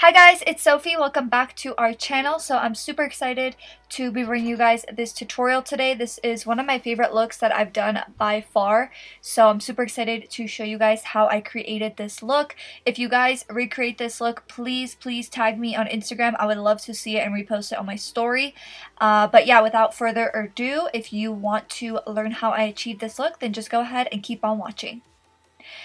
Hi guys, it's Sophie. Welcome back to our channel. So I'm super excited to be bringing you guys this tutorial today. This is one of my favorite looks that I've done by far. So I'm super excited to show you guys how I created this look. If you guys recreate this look, please tag me on Instagram. I would love to see it and repost it on my story. But yeah, without further ado, if you want to learn how I achieved this look, then just go ahead and keep on watching.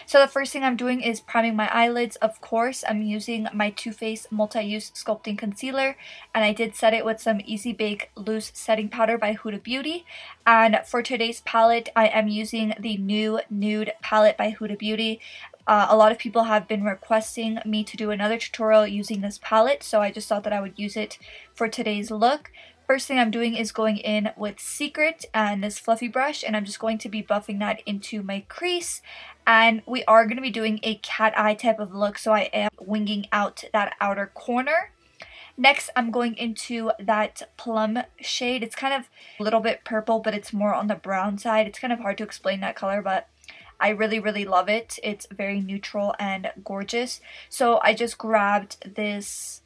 So the first thing I'm doing is priming my eyelids. Of course, I'm using my Too Faced Multi-Use Sculpting Concealer, and I did set it with some Easy Bake Loose Setting Powder by Huda Beauty. And for today's palette, I am using the new Nude Palette by Huda Beauty. A lot of people have been requesting me to do another tutorial using this palette, so I just thought that I would use it for today's look. First thing I'm doing is going in with Secret and this fluffy brush, and I'm just going to be buffing that into my crease. And we are going to be doing a cat eye type of look, so I am winging out that outer corner. Next, I'm going into that plum shade. It's kind of a little bit purple, but it's more on the brown side. It's kind of hard to explain that color, but I really love it. It's very neutral and gorgeous. So I just grabbed this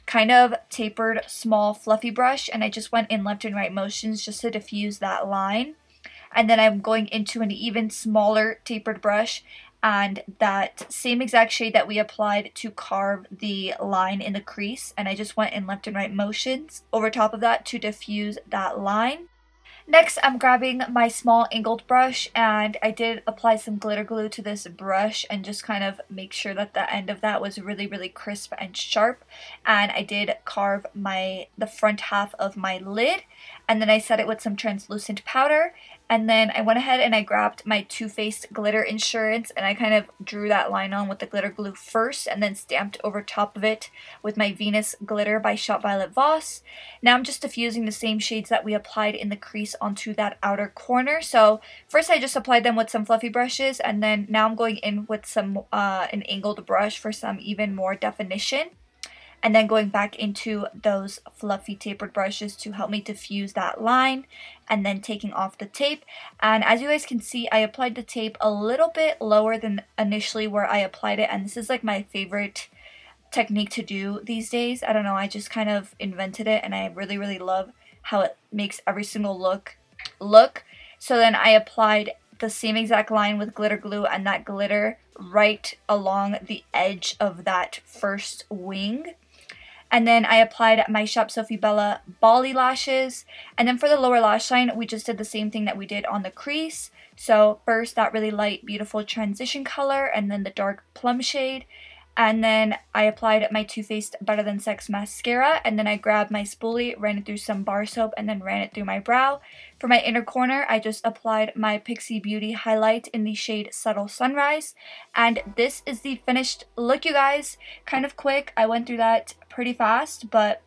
kind of tapered small fluffy brush, and I just went in left and right motions just to diffuse that line. And then I'm going into an even smaller tapered brush and that same exact shade that we applied to carve the line in the crease, and I just went in left and right motions over top of that to diffuse that line. Next, I'm grabbing my small angled brush, and I did apply some glitter glue to this brush and just kind of make sure that the end of that was really crisp and sharp. And I did carve the front half of my lid, and then I set it with some translucent powder. And then I went ahead and I grabbed my Too Faced Glitter Insurance, and I kind of drew that line on with the glitter glue first and then stamped over top of it with my Venus Glitter by Shot Violet Voss. Now I'm just diffusing the same shades that we applied in the crease onto that outer corner. So first I just applied them with some fluffy brushes, and then now I'm going in with some an angled brush for some even more definition. And then going back into those fluffy tapered brushes to help me diffuse that line, and then taking off the tape. And as you guys can see, I applied the tape a little bit lower than initially where I applied it, and this is like my favorite technique to do these days. I don't know, I just kind of invented it, and I really love how it makes every single look. So then I applied the same exact line with glitter glue and that glitter right along the edge of that first wing. And then I applied my Shop Sophie Bella Bali lashes. And then for the lower lash line, we just did the same thing that we did on the crease. So first that really light, beautiful transition color, and then the dark plum shade. And then I applied my Too Faced Better Than Sex mascara, and then I grabbed my spoolie, ran it through some bar soap, and then ran it through my brow. For my inner corner, I just applied my Pixie Beauty highlight in the shade Subtle Sunrise. And this is the finished look, you guys. Kind of quick. I went through that pretty fast, but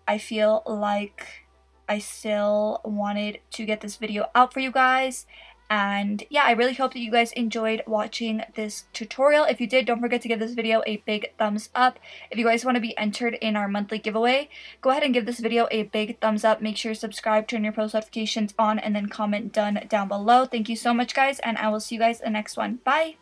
I feel like I still wanted to get this video out for you guys. And yeah, I really hope that you guys enjoyed watching this tutorial. If you did, don't forget to give this video a big thumbs up. If you guys want to be entered in our monthly giveaway, go ahead and give this video a big thumbs up. Make sure you subscribe, turn your post notifications on, and then comment done down below. Thank you so much, guys, and I will see you guys in the next one. Bye!